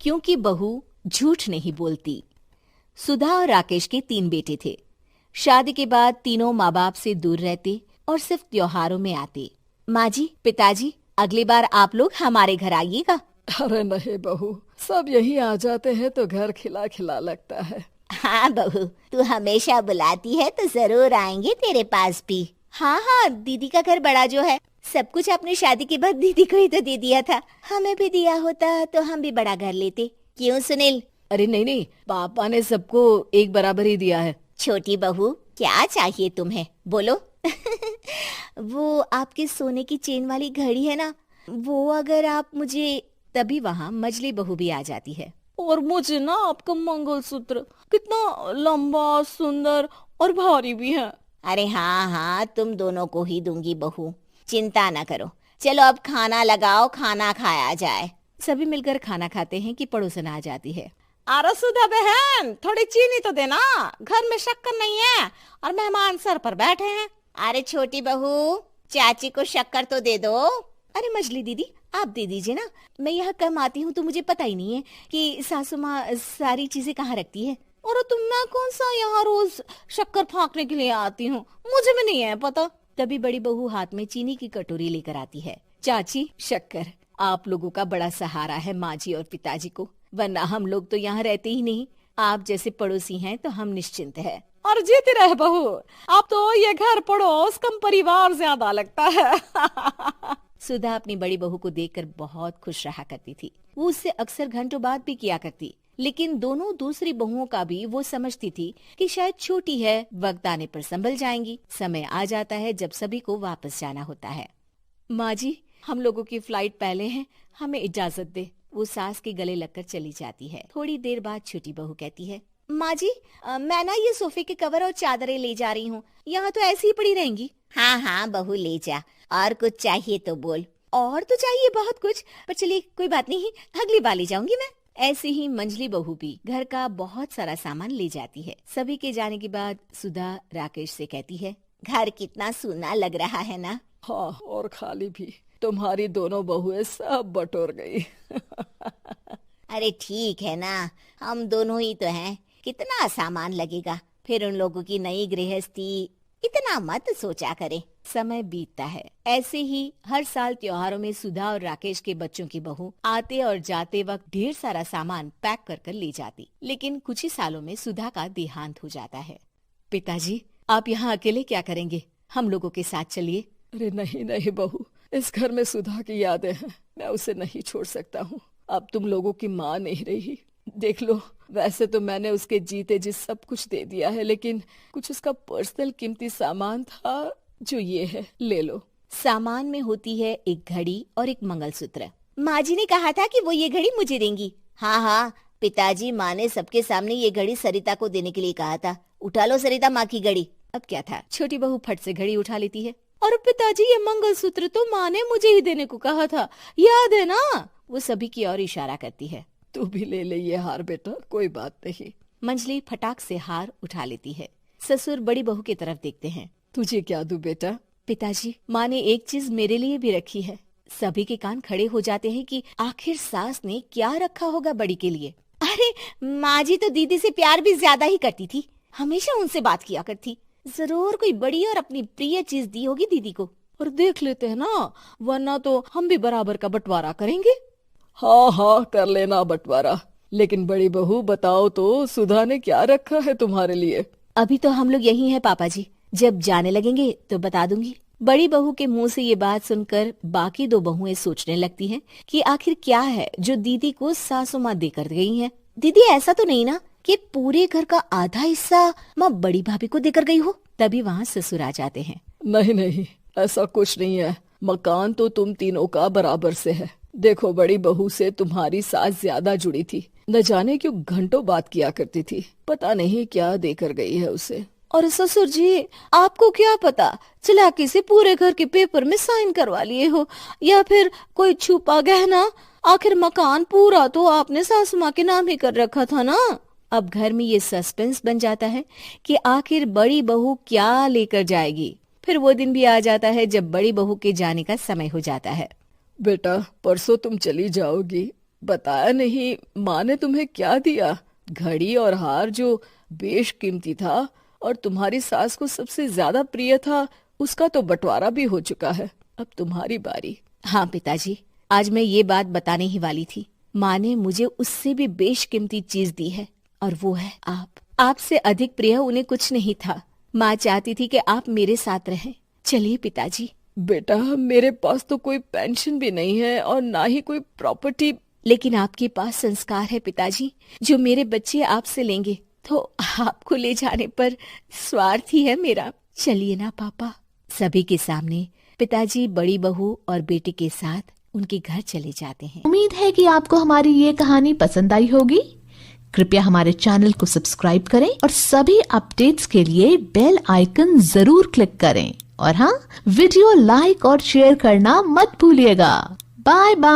क्योंकि बहू झूठ नहीं बोलती। सुधा और राकेश के 3 बेटे थे। शादी के बाद तीनों माँ बाप से दूर रहते और सिर्फ त्योहारों में आते। माँ जी, पिताजी, अगली बार आप लोग हमारे घर आइएगा। अरे नहीं बहू, सब यहीं आ जाते हैं तो घर खिला खिला लगता है। हाँ बहू, तू हमेशा बुलाती है तो जरूर आएंगे तेरे पास भी। हाँ हाँ, दीदी का घर बड़ा जो है, सब कुछ अपनी शादी के बाद दीदी को ही तो दे दिया था। हमें भी दिया होता तो हम भी बड़ा घर लेते। क्यों सुनील? अरे नहीं नहीं, पापा ने सबको एक बराबर ही दिया है। छोटी बहू, क्या चाहिए तुम्हें, बोलो। वो आपके सोने की चेन वाली घड़ी है ना, वो अगर आप मुझे, तभी वहाँ मजली बहू भी आ जाती है। और मुझे ना आपका मंगलसूत्र, कितना लंबा, सुंदर और भारी भी है। अरे हाँ हाँ, तुम दोनों को ही दूंगी बहू, चिंता न करो। चलो अब खाना लगाओ, खाना खाया जाए। सभी मिलकर खाना खाते हैं कि पड़ोसन आ जाती है। अरे सुधा बहन, थोड़ी चीनी तो देना, घर में शक्कर नहीं है और मेहमान सर पर बैठे हैं। अरे छोटी बहू, चाची को शक्कर तो दे दो। अरे मजली दीदी, आप दे दीजिए ना, मैं यहाँ कम आती हूँ तो मुझे पता ही नहीं है कि सासू माँ सारी चीजें कहाँ रखती है। और तुम, मैं कौन सा यहाँ रोज शक्कर फाँकने के लिए आती हूँ, मुझे भी नहीं है पता। तभी बड़ी बहू हाथ में चीनी की कटोरी लेकर आती है। चाची, शक्कर आप लोगों का बड़ा सहारा है माँ जी और पिताजी को, वरना हम लोग तो यहाँ रहते ही नहीं। आप जैसे पड़ोसी हैं तो हम निश्चिंत है। और जीती रहे बहू, आप तो ये घर पड़ोस कम परिवार ज्यादा लगता है। सुधा अपनी बड़ी बहू को देखकर बहुत खुश रहा करती थी। वो उससे अक्सर घंटों बात भी किया करती, लेकिन दोनों दूसरी बहुओं का भी वो समझती थी कि शायद छोटी है, वक्त आने पर संभल जाएंगी। समय आ जाता है जब सभी को वापस जाना होता है। माँ जी, हम लोगों की फ्लाइट पहले है, हमें इजाजत दे। वो सास के गले लगकर चली जाती है। थोड़ी देर बाद छोटी बहू कहती है, माँ जी, मैं ना ये सोफे के कवर और चादरें ले जा रही हूँ, यहाँ तो ऐसी ही पड़ी रहेंगी। हाँ हाँ बहू, ले जा, और कुछ चाहिए तो बोल। और तो चाहिए बहुत कुछ, पर चलिए कोई बात नहीं, अगली बार ले जाऊंगी मैं। ऐसे ही मंजली बहू भी घर का बहुत सारा सामान ले जाती है। सभी के जाने के बाद सुधा राकेश से कहती है, घर कितना सूना लग रहा है ना। हाँ, और खाली भी। तुम्हारी दोनों बहुएं सब बटोर गई। अरे ठीक है ना, हम दोनों ही तो हैं, कितना सामान लगेगा, फिर उन लोगों की नई गृहस्थी, इतना मत सोचा करे। समय बीतता है। ऐसे ही हर साल त्योहारों में सुधा और राकेश के बच्चों की बहू आते और जाते वक्त ढेर सारा सामान पैक कर कर ले जाती। लेकिन कुछ ही सालों में सुधा का देहांत हो जाता है। पिताजी, आप यहाँ अकेले क्या करेंगे? हम लोगों के साथ चलिए। अरे नहीं नहीं बहू, इस घर में सुधा की यादें हैं, मैं उसे नहीं छोड़ सकता हूँ। अब तुम लोगों की माँ नहीं रही। देख लो, वैसे तो मैंने उसके जीते जी सब कुछ दे दिया है, लेकिन कुछ उसका पर्सनल कीमती सामान था जो ये है, ले लो। सामान में होती है एक घड़ी और एक मंगलसूत्र। माँ जी ने कहा था कि वो ये घड़ी मुझे देंगी। हाँ हाँ पिताजी, माँ ने सबके सामने ये घड़ी सरिता को देने के लिए कहा था। उठा लो सरिता माँ की घड़ी। अब क्या था, छोटी बहू फट से घड़ी उठा लेती है। और पिताजी, ये मंगलसूत्र तो माँ ने मुझे ही देने को कहा था, याद है ना? वो सभी की ओर इशारा करती है। तू भी ले ले ये हार बेटा, कोई बात नहीं। मंजली फटाक से हार उठा लेती है। ससुर बड़ी बहू की तरफ देखते हैं। तुझे क्या दूं बेटा? पिताजी, माँ ने एक चीज मेरे लिए भी रखी है। सभी के कान खड़े हो जाते हैं कि आखिर सास ने क्या रखा होगा बड़ी के लिए। अरे माँ जी तो दीदी से प्यार भी ज्यादा ही करती थी, हमेशा उनसे बात किया करती। जरूर कोई बड़ी और अपनी प्रिय चीज दी होगी दीदी को। और देख लेते हैं ना, वरना तो हम भी बराबर का बंटवारा करेंगे। हाँ हाँ, कर लेना बंटवारा। लेकिन बड़ी बहू बताओ तो, सुधा ने क्या रखा है तुम्हारे लिए? अभी तो हम लोग यही हैं पापा जी, जब जाने लगेंगे तो बता दूंगी। बड़ी बहू के मुंह से ये बात सुनकर बाकी दो बहुएं सोचने लगती हैं कि आखिर क्या है जो दीदी को सासू माँ देकर गई हैं। दीदी, ऐसा तो नहीं ना कि पूरे घर का आधा हिस्सा माँ बड़ी भाभी को देकर गई हो? तभी वहाँ ससुर आ जाते हैं। नहीं नहीं, ऐसा कुछ नहीं है। मकान तो तुम तीनों का बराबर से है। देखो, बड़ी बहू से तुम्हारी सास ज्यादा जुड़ी थी, न जाने क्यों घंटों बात किया करती थी। पता नहीं क्या देकर गई है उसे। और ससुर जी, आपको क्या पता, चालाकी से पूरे घर के पेपर में साइन करवा लिए हो, या फिर कोई छुपा गहना। आखिर मकान पूरा तो आपने सासू माँ के नाम ही कर रखा था ना। अब घर में ये सस्पेंस बन जाता है कि आखिर बड़ी बहू क्या लेकर जाएगी। फिर वो दिन भी आ जाता है जब बड़ी बहू के जाने का समय हो जाता है। बेटा, परसों तुम चली जाओगी, बताया नहीं, माँ ने तुम्हें क्या दिया? घड़ी और हार जो बेशकीमती था और तुम्हारी सास को सबसे ज्यादा प्रिय था, उसका तो बंटवारा भी हो चुका है। अब तुम्हारी बारी। हाँ पिताजी, आज मैं ये बात बताने ही वाली थी। माँ ने मुझे उससे भी बेशकीमती चीज दी है और वो है आप। आपसे अधिक प्रिय उन्हें कुछ नहीं था। माँ चाहती थी कि आप मेरे साथ रहें। चलिए पिताजी। बेटा, मेरे पास तो कोई पेंशन भी नहीं है और ना ही कोई प्रॉपर्टी। लेकिन आपके पास संस्कार है पिताजी, जो मेरे बच्चे आपसे लेंगे, तो आपको ले जाने पर स्वार्थ ही है मेरा। चलिए ना पापा। सभी के सामने पिताजी बड़ी बहू और बेटे के साथ उनके घर चले जाते हैं। उम्मीद है कि आपको हमारी ये कहानी पसंद आई होगी। कृपया हमारे चैनल को सब्सक्राइब करें और सभी अपडेट्स के लिए बेल आइकन जरूर क्लिक करें। और हाँ, वीडियो लाइक और शेयर करना मत भूलिएगा। Bye bye.